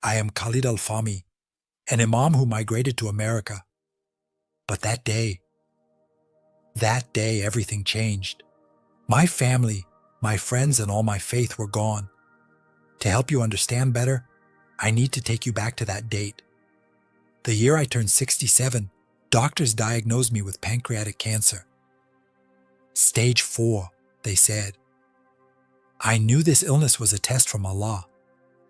I am Khalid Al-Fahmi, an Imam who migrated to America. But that day everything changed. My family, my friends, and all my faith were gone. To help you understand better, I need to take you back to that date. The year I turned 67, doctors diagnosed me with pancreatic cancer. Stage 4, they said. I knew this illness was a test from Allah.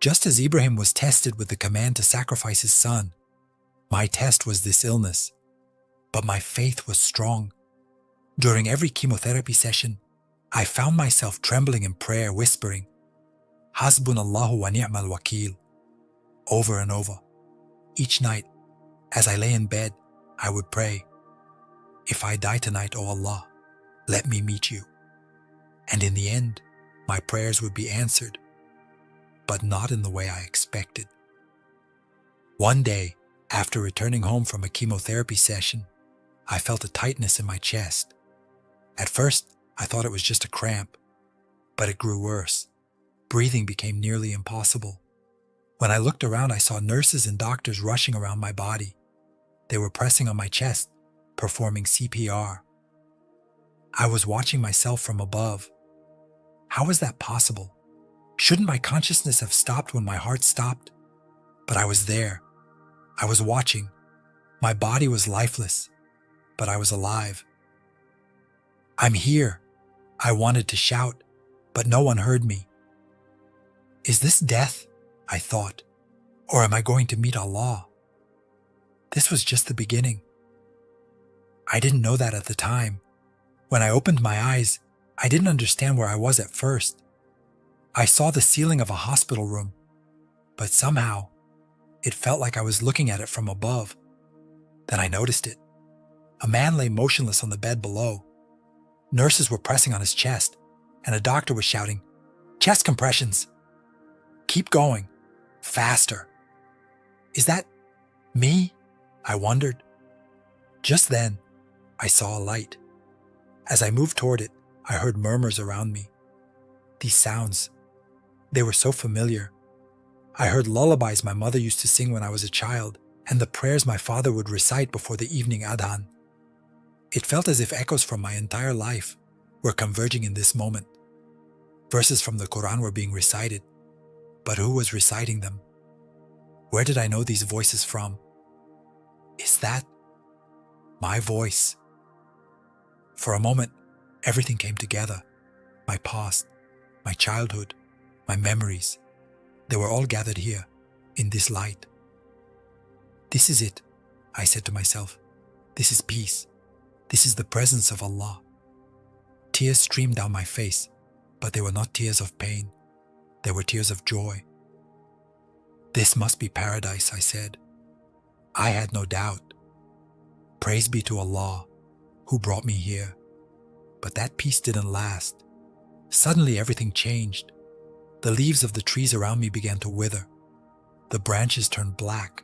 Just as Ibrahim was tested with the command to sacrifice his son, my test was this illness. But my faith was strong. During every chemotherapy session, I found myself trembling in prayer, whispering, Hasbunallahu wa ni'mal wakeel, over and over. Each night, as I lay in bed, I would pray, if I die tonight, O Allah, let me meet you. And in the end, my prayers would be answered, but not in the way I expected. One day, after returning home from a chemotherapy session, I felt a tightness in my chest. At first, I thought it was just a cramp, but it grew worse. Breathing became nearly impossible. When I looked around, I saw nurses and doctors rushing around my body. They were pressing on my chest, performing CPR. I was watching myself from above. How was that possible? Shouldn't my consciousness have stopped when my heart stopped? But I was there. I was watching. My body was lifeless, but I was alive. I'm here. I wanted to shout, but no one heard me. Is this death? I thought. Or am I going to meet Allah? This was just the beginning. I didn't know that at the time. When I opened my eyes, I didn't understand where I was at first. I saw the ceiling of a hospital room, but somehow it felt like I was looking at it from above. Then I noticed it. A man lay motionless on the bed below. Nurses were pressing on his chest, and a doctor was shouting, chest compressions. Keep going. Faster. Is that me? I wondered. Just then, I saw a light. As I moved toward it, I heard murmurs around me. These sounds, they were so familiar. I heard lullabies my mother used to sing when I was a child, and the prayers my father would recite before the evening adhan. It felt as if echoes from my entire life were converging in this moment. Verses from the Quran were being recited, but who was reciting them? Where did I know these voices from? Is that my voice? For a moment, everything came together. My past, my childhood, my memories. They were all gathered here, in this light. This is it, I said to myself. This is peace. This is the presence of Allah. Tears streamed down my face, but they were not tears of pain. They were tears of joy. This must be paradise, I said. I had no doubt. Praise be to Allah, who brought me here. But that peace didn't last. Suddenly everything changed. The leaves of the trees around me began to wither. The branches turned black.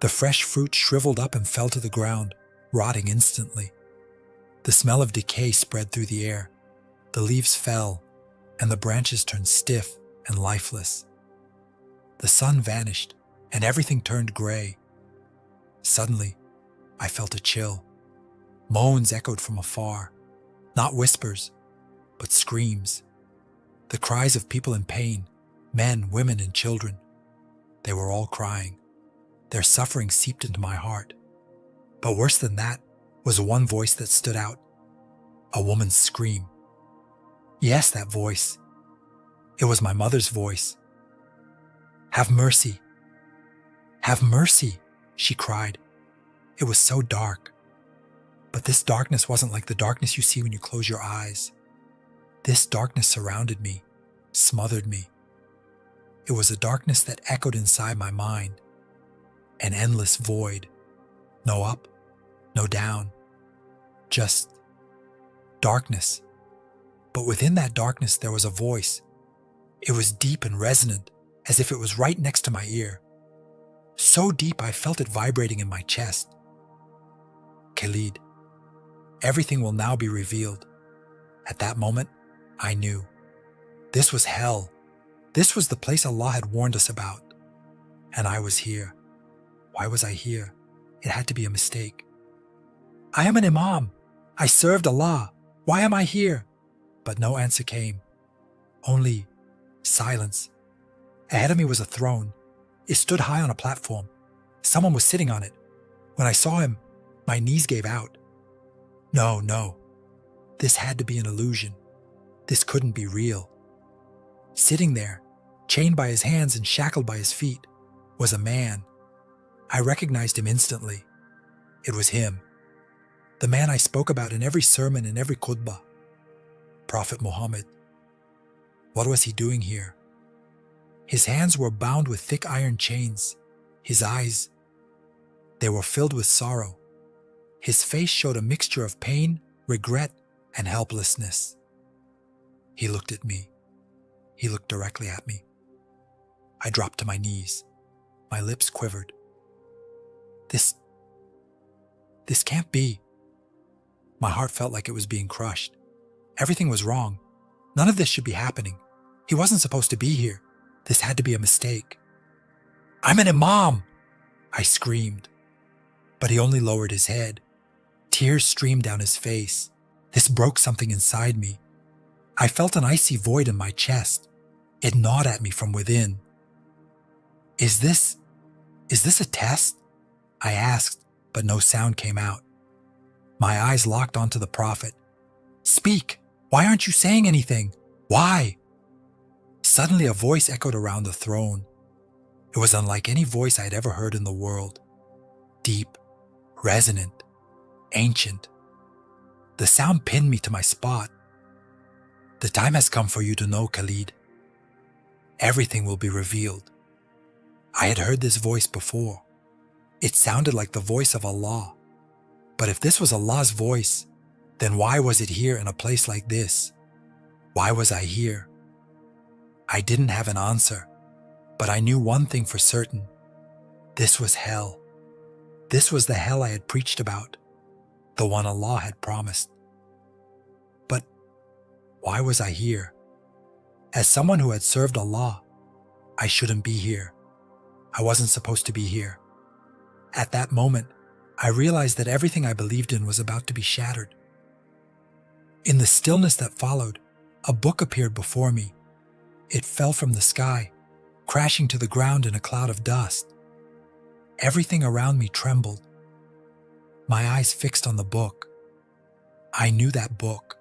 The fresh fruit shriveled up and fell to the ground, rotting instantly. The smell of decay spread through the air. The leaves fell, and the branches turned stiff and lifeless. The sun vanished, and everything turned gray. Suddenly, I felt a chill. Moans echoed from afar, not whispers, but screams. The cries of people in pain, men, women, and children. They were all crying. Their suffering seeped into my heart. But worse than that was one voice that stood out. A woman's scream. Yes, that voice. It was my mother's voice. Have mercy. Have mercy, she cried. It was so dark. But this darkness wasn't like the darkness you see when you close your eyes. This darkness surrounded me, smothered me. It was a darkness that echoed inside my mind. An endless void. No up, no down. Just darkness. But within that darkness there was a voice. It was deep and resonant, as if it was right next to my ear. So deep I felt it vibrating in my chest. Khalid, everything will now be revealed. At that moment, I knew. This was hell. This was the place Allah had warned us about. And I was here. Why was I here? It had to be a mistake. I am an Imam. I served Allah. Why am I here? But no answer came. Only silence. Ahead of me was a throne. It stood high on a platform. Someone was sitting on it. When I saw him, my knees gave out. No. This had to be an illusion. This couldn't be real. Sitting there, chained by his hands and shackled by his feet, was a man. I recognized him instantly. It was him. The man I spoke about in every sermon and every khutbah. Prophet Muhammad. What was he doing here? His hands were bound with thick iron chains. His eyes, they were filled with sorrow. His face showed a mixture of pain, regret, and helplessness. He looked at me. He looked directly at me. I dropped to my knees. My lips quivered. This can't be. My heart felt like it was being crushed. Everything was wrong. None of this should be happening. He wasn't supposed to be here. This had to be a mistake. I'm an Imam, I screamed. But he only lowered his head. Tears streamed down his face. This broke something inside me. I felt an icy void in my chest. It gnawed at me from within. Is this a test? I asked, but no sound came out. My eyes locked onto the Prophet. Speak! Why aren't you saying anything? Why? Suddenly a voice echoed around the throne. It was unlike any voice I had ever heard in the world. Deep, resonant, ancient. The sound pinned me to my spot. The time has come for you to know, Khalid. Everything will be revealed. I had heard this voice before. It sounded like the voice of Allah. But if this was Allah's voice, then why was it here in a place like this? Why was I here? I didn't have an answer, but I knew one thing for certain. This was hell. This was the hell I had preached about, the one Allah had promised. But why was I here? As someone who had served Allah, I shouldn't be here. I wasn't supposed to be here. At that moment, I realized that everything I believed in was about to be shattered. In the stillness that followed, a book appeared before me. It fell from the sky, crashing to the ground in a cloud of dust. Everything around me trembled. My eyes fixed on the book. I knew that book.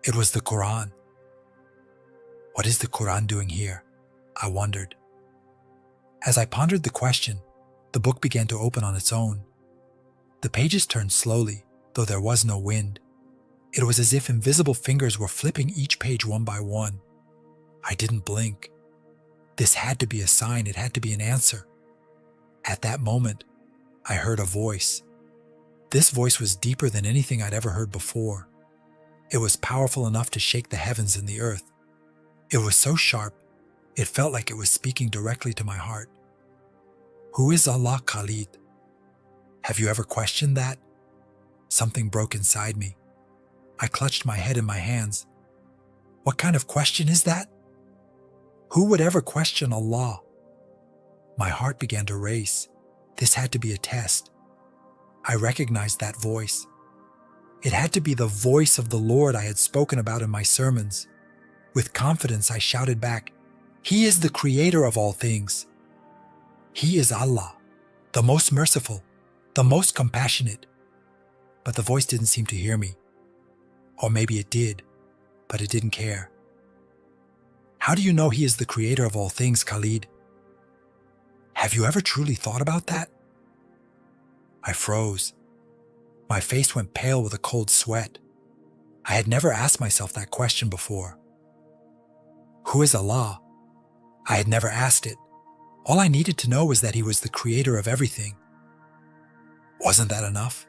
It was the Quran. What is the Quran doing here? I wondered. As I pondered the question, the book began to open on its own. The pages turned slowly, though there was no wind. It was as if invisible fingers were flipping each page one by one. I didn't blink. This had to be a sign. It had to be an answer. At that moment, I heard a voice. This voice was deeper than anything I'd ever heard before. It was powerful enough to shake the heavens and the earth. It was so sharp, it felt like it was speaking directly to my heart. Who is Allah, Khalid? Have you ever questioned that? Something broke inside me. I clutched my head in my hands. What kind of question is that? Who would ever question Allah? My heart began to race. This had to be a test. I recognized that voice. It had to be the voice of the Lord I had spoken about in my sermons. With confidence, I shouted back, He is the creator of all things. He is Allah, the most merciful, the most compassionate. But the voice didn't seem to hear me. Or maybe it did, but it didn't care. How do you know He is the creator of all things, Khalid? Have you ever truly thought about that? I froze. My face went pale with a cold sweat. I had never asked myself that question before. Who is Allah? I had never asked it. All I needed to know was that He was the creator of everything. Wasn't that enough?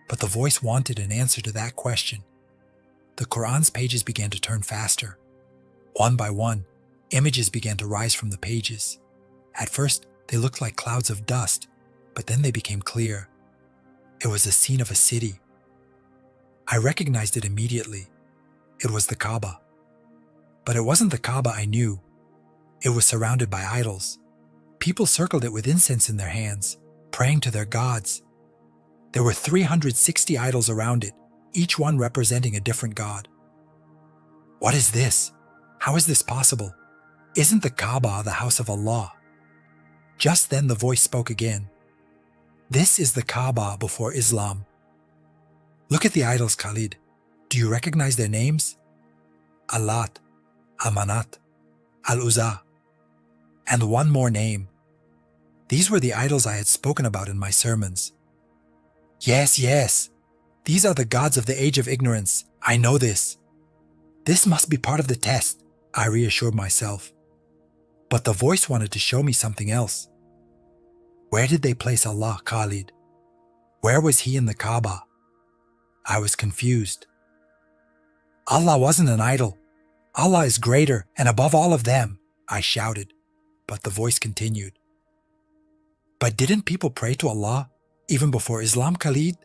But the voice wanted an answer to that question. The Quran's pages began to turn faster. One by one, images began to rise from the pages. At first, they looked like clouds of dust, but then they became clear. It was a scene of a city. I recognized it immediately. It was the Kaaba. But it wasn't the Kaaba I knew. It was surrounded by idols. People circled it with incense in their hands, praying to their gods. There were 360 idols around it, each one representing a different god. What is this? How is this possible? Isn't the Kaaba the house of Allah? Just then the voice spoke again. This is the Kaaba before Islam. Look at the idols, Khalid. Do you recognize their names? Allat, Amanat, Al-Uzza, and one more name. These were the idols I had spoken about in my sermons. Yes. These are the gods of the age of ignorance. I know this. This must be part of the test, I reassured myself. But the voice wanted to show me something else. Where did they place Allah, Khalid? Where was he in the Kaaba? I was confused. Allah wasn't an idol. Allah is greater and above all of them, I shouted, but the voice continued. But didn't people pray to Allah even before Islam, Khalid?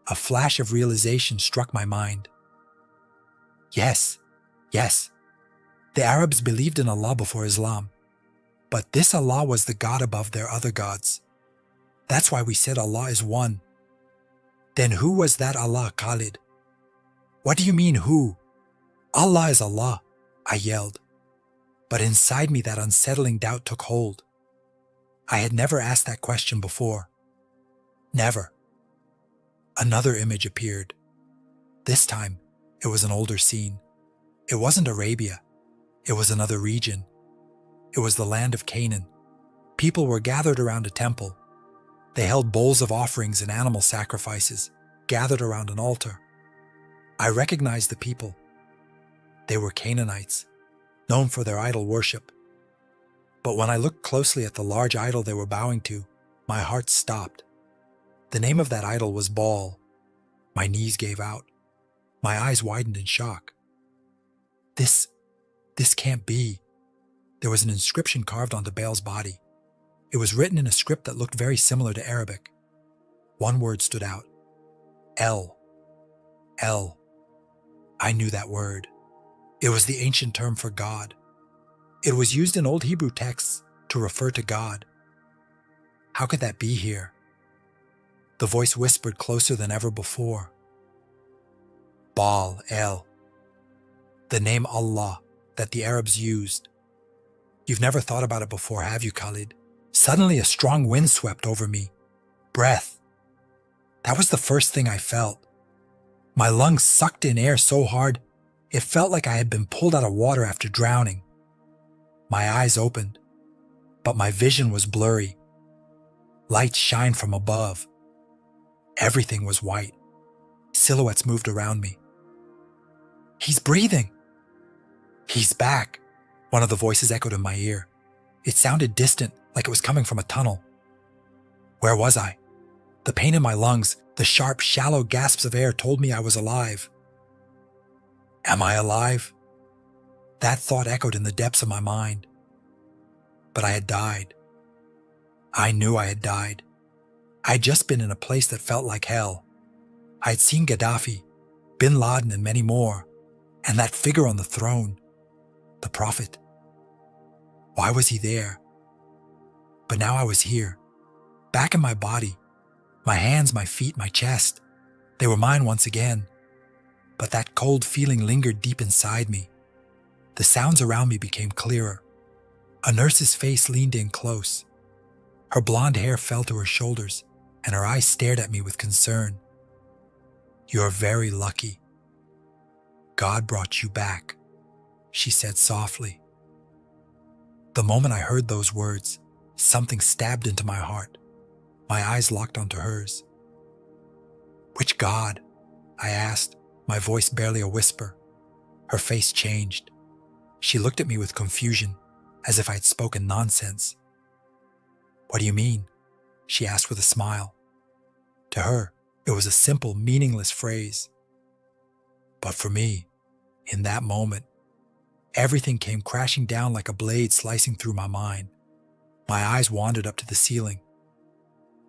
A flash of realization struck my mind. Yes. The Arabs believed in Allah before Islam, but this Allah was the God above their other gods. That's why we said Allah is one. Then who was that Allah, Khalid? What do you mean, who? Allah is Allah, I yelled. But inside me that unsettling doubt took hold. I had never asked that question before. Never. Another image appeared. This time, it was an older scene. It wasn't Arabia. It was another region. It was the land of Canaan. People were gathered around a temple. They held bowls of offerings and animal sacrifices, gathered around an altar. I recognized the people. They were Canaanites, known for their idol worship. But when I looked closely at the large idol they were bowing to, my heart stopped. The name of that idol was Baal. My knees gave out. My eyes widened in shock. This can't be. There was an inscription carved onto Baal's body. It was written in a script that looked very similar to Arabic. One word stood out. El. I knew that word. It was the ancient term for God. It was used in Old Hebrew texts to refer to God. How could that be here? The voice whispered closer than ever before. Baal, El. The name Allah that the Arabs used. You've never thought about it before, have you, Khalid? Suddenly a strong wind swept over me. Breath. That was the first thing I felt. My lungs sucked in air so hard, it felt like I had been pulled out of water after drowning. My eyes opened, but my vision was blurry. Lights shined from above. Everything was white. Silhouettes moved around me. He's breathing. He's back, one of the voices echoed in my ear. It sounded distant, like it was coming from a tunnel. Where was I? The pain in my lungs, the sharp, shallow gasps of air told me I was alive. Am I alive? That thought echoed in the depths of my mind. But I had died. I knew I had died. I had just been in a place that felt like hell. I had seen Gaddafi, Bin Laden, and many more, and that figure on the throne, the Prophet. Why was he there? But now I was here, back in my body, my hands, my feet, my chest. They were mine once again. But that cold feeling lingered deep inside me. The sounds around me became clearer. A nurse's face leaned in close. Her blonde hair fell to her shoulders, and her eyes stared at me with concern. You're very lucky. God brought you back, she said softly. The moment I heard those words, something stabbed into my heart. My eyes locked onto hers. Which God? I asked, my voice barely a whisper. Her face changed. She looked at me with confusion, as if I had spoken nonsense. What do you mean? She asked with a smile. To her, it was a simple, meaningless phrase. But for me, in that moment, everything came crashing down like a blade slicing through my mind. My eyes wandered up to the ceiling.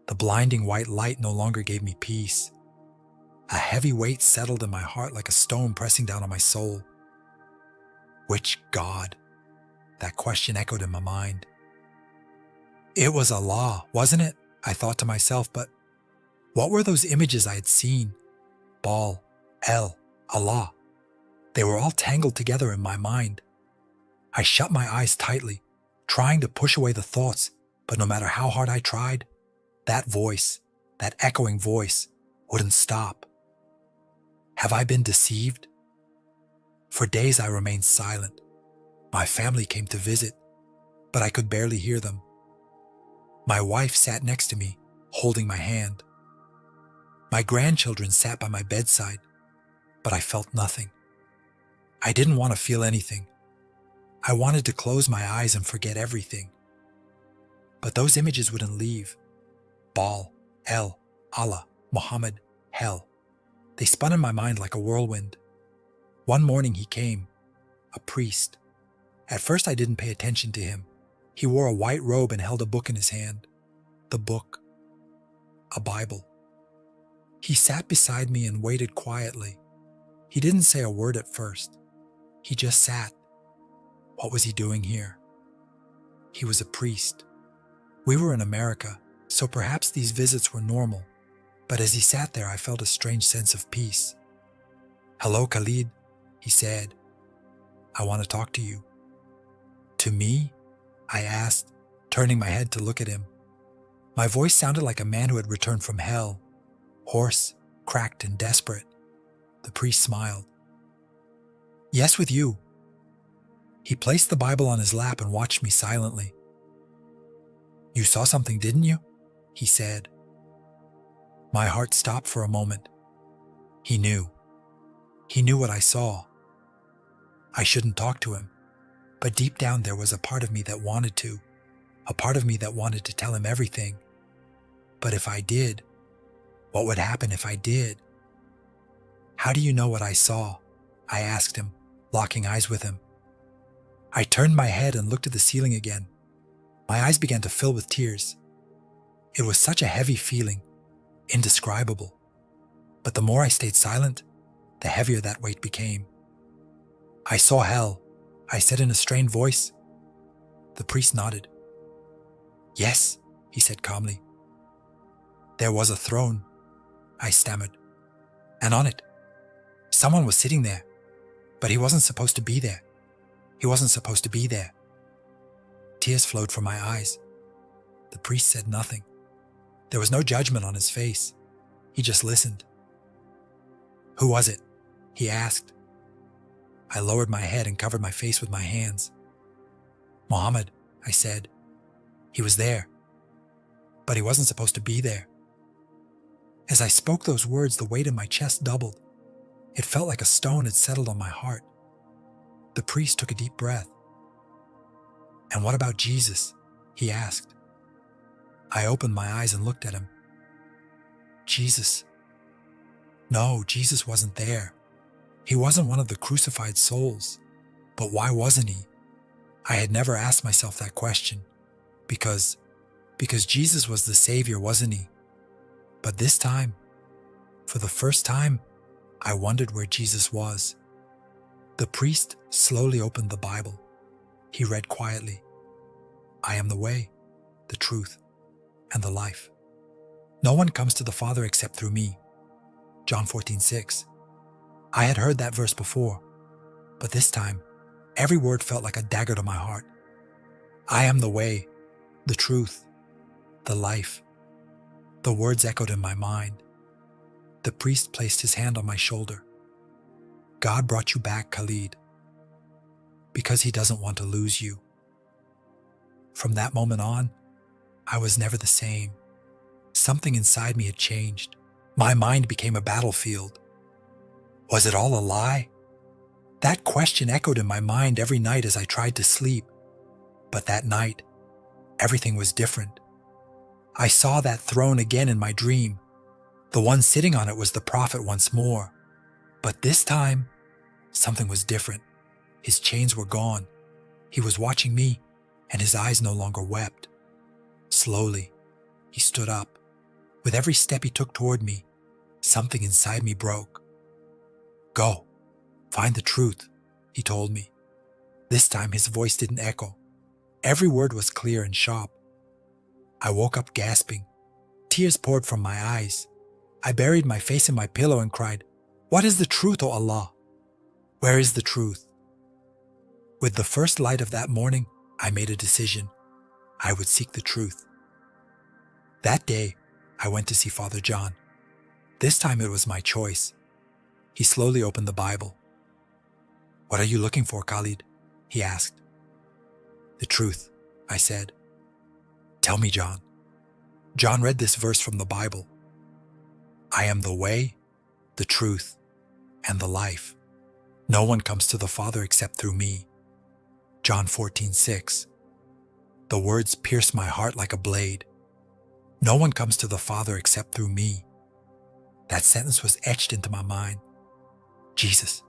The blinding white light no longer gave me peace. A heavy weight settled in my heart like a stone pressing down on my soul. Which God? That question echoed in my mind. It was Allah, wasn't it? I thought to myself, but what were those images I had seen? Baal, El, Allah. They were all tangled together in my mind. I shut my eyes tightly, trying to push away the thoughts, but no matter how hard I tried, that voice, that echoing voice, wouldn't stop. Have I been deceived? For days I remained silent. My family came to visit, but I could barely hear them. My wife sat next to me, holding my hand. My grandchildren sat by my bedside, but I felt nothing. I didn't want to feel anything. I wanted to close my eyes and forget everything. But those images wouldn't leave. Baal, El, Allah, Muhammad, hell. They spun in my mind like a whirlwind. One morning he came, a priest. At first I didn't pay attention to him. He wore a white robe and held a book in his hand. The book. A Bible. He sat beside me and waited quietly. He didn't say a word at first. He just sat. What was he doing here? He was a priest. We were in America, so perhaps these visits were normal. But as he sat there, I felt a strange sense of peace. "Hello, Khalid," he said. "I want to talk to you." "To me?" I asked, turning my head to look at him. My voice sounded like a man who had returned from hell, hoarse, cracked, and desperate. The priest smiled. "Yes, with you." He placed the Bible on his lap and watched me silently. "You saw something, didn't you?" he said. My heart stopped for a moment. He knew. He knew what I saw. I shouldn't talk to him, but deep down there was a part of me that wanted to, a part of me that wanted to tell him everything. But if I did, what would happen if I did? "How do you know what I saw?" I asked him, locking eyes with him. I turned my head and looked at the ceiling again. My eyes began to fill with tears. It was such a heavy feeling, indescribable. But the more I stayed silent, the heavier that weight became. "I saw hell," I said in a strained voice. The priest nodded. "Yes," he said calmly. "There was a throne," I stammered. "And on it, someone was sitting there, but he wasn't supposed to be there. He wasn't supposed to be there." Tears flowed from my eyes. The priest said nothing. There was no judgment on his face. He just listened. "Who was it?" he asked. I lowered my head and covered my face with my hands. "Muhammad," I said. "He was there, but he wasn't supposed to be there." As I spoke those words, the weight in my chest doubled. It felt like a stone had settled on my heart. The priest took a deep breath. "And what about Jesus?" he asked. I opened my eyes and looked at him. Jesus. No, Jesus wasn't there. He wasn't one of the crucified souls. But why wasn't he? I had never asked myself that question. Because Jesus was the Savior, wasn't he? But this time, for the first time, I wondered where Jesus was. The priest slowly opened the Bible. He read quietly, "I am the way, the truth, and the life. No one comes to the Father except through me." John 14:6. I had heard that verse before, but this time, every word felt like a dagger to my heart. I am the way, the truth, the life. The words echoed in my mind. The priest placed his hand on my shoulder. "God brought you back, Khalid, because he doesn't want to lose you." From that moment on, I was never the same. Something inside me had changed. My mind became a battlefield. Was it all a lie? That question echoed in my mind every night as I tried to sleep. But that night, everything was different. I saw that throne again in my dream. The one sitting on it was the prophet once more. But this time, something was different. His chains were gone. He was watching me, and his eyes no longer wept. Slowly, he stood up. With every step he took toward me, something inside me broke. "Go, find the truth," he told me. This time his voice didn't echo. Every word was clear and sharp. I woke up gasping. Tears poured from my eyes. I buried my face in my pillow and cried, "What is the truth, O Allah? Where is the truth?" With the first light of that morning, I made a decision. I would seek the truth. That day, I went to see Father John. This time it was my choice. He slowly opened the Bible. "What are you looking for, Khalid?" he asked. "The truth," I said. "Tell me, John." John read this verse from the Bible. "I am the way, the truth, and the life. No one comes to the Father except through me." John 14:6. The words pierced my heart like a blade. No one comes to the Father except through me. That sentence was etched into my mind. Jesus.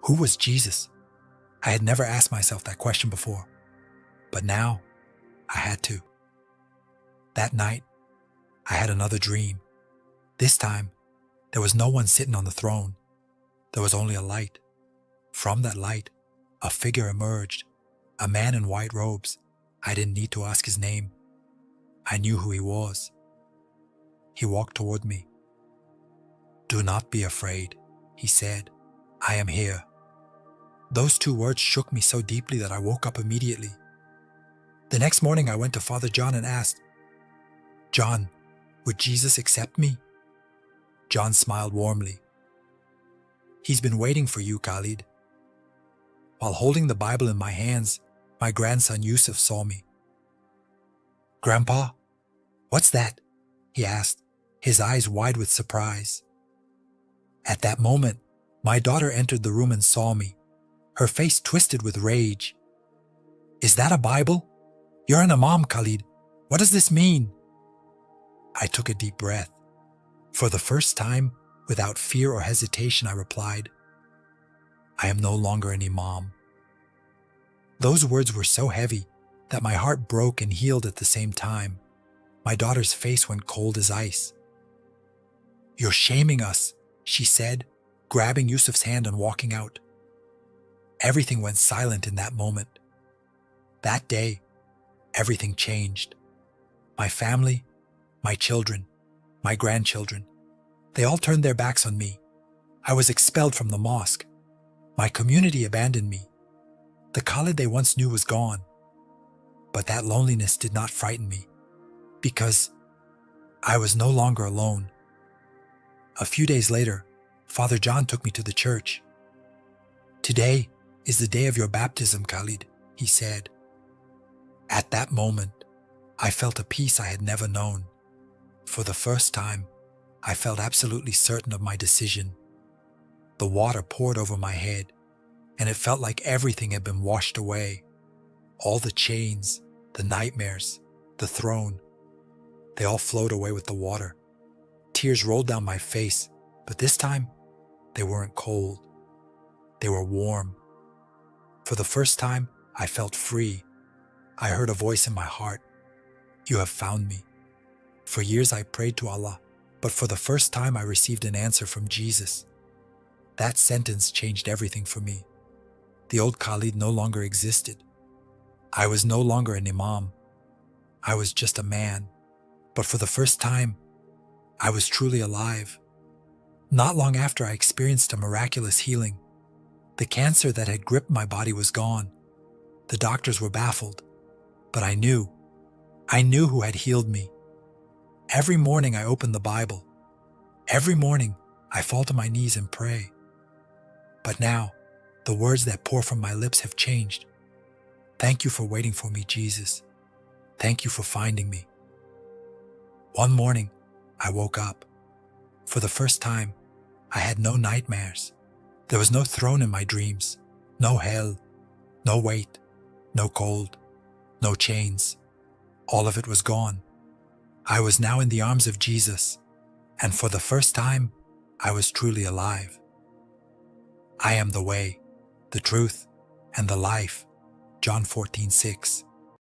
Who was Jesus? I had never asked myself that question before, but now I had to. That night, I had another dream. This time, there was no one sitting on the throne. There was only a light. From that light, a figure emerged, a man in white robes. I didn't need to ask his name. I knew who he was. He walked toward me. "Do not be afraid," he said. "I am here." Those two words shook me so deeply that I woke up immediately. The next morning I went to Father John and asked, "John, would Jesus accept me?" John smiled warmly. "He's been waiting for you, Khalid." While holding the Bible in my hands, my grandson Yusuf saw me. "Grandpa, what's that?" he asked, his eyes wide with surprise. At that moment, my daughter entered the room and saw me, her face twisted with rage. "Is that a Bible? You're an Imam, Khalid. What does this mean?" I took a deep breath. For the first time, without fear or hesitation, I replied, "I am no longer an Imam." Those words were so heavy that my heart broke and healed at the same time. My daughter's face went cold as ice. "You're shaming us," she said, grabbing Yusuf's hand and walking out. Everything went silent in that moment. That day, everything changed. My family, my children, my grandchildren, they all turned their backs on me. I was expelled from the mosque. My community abandoned me. The Khalid they once knew was gone. But that loneliness did not frighten me, because I was no longer alone. A few days later, Father John took me to the church. "Today is the day of your baptism, Khalid," he said. At that moment, I felt a peace I had never known. For the first time, I felt absolutely certain of my decision. The water poured over my head, and it felt like everything had been washed away. All the chains, the nightmares, the throne, they all flowed away with the water. Tears rolled down my face, but this time, they weren't cold. They were warm. For the first time, I felt free. I heard a voice in my heart. "You have found me." For years I prayed to Allah, but for the first time I received an answer from Jesus. That sentence changed everything for me. The old Khalid no longer existed. I was no longer an Imam. I was just a man. But for the first time, I was truly alive. Not long after, I experienced a miraculous healing. The cancer that had gripped my body was gone. The doctors were baffled. But I knew who had healed me. Every morning I opened the Bible. Every morning I fall to my knees and pray. But now, the words that pour from my lips have changed. Thank you for waiting for me, Jesus. Thank you for finding me. One morning, I woke up. For the first time, I had no nightmares. There was no throne in my dreams, no hell, no weight, no cold, no chains. All of it was gone. I was now in the arms of Jesus, and for the first time, I was truly alive. I am the way, the truth, and the life. John 14:6.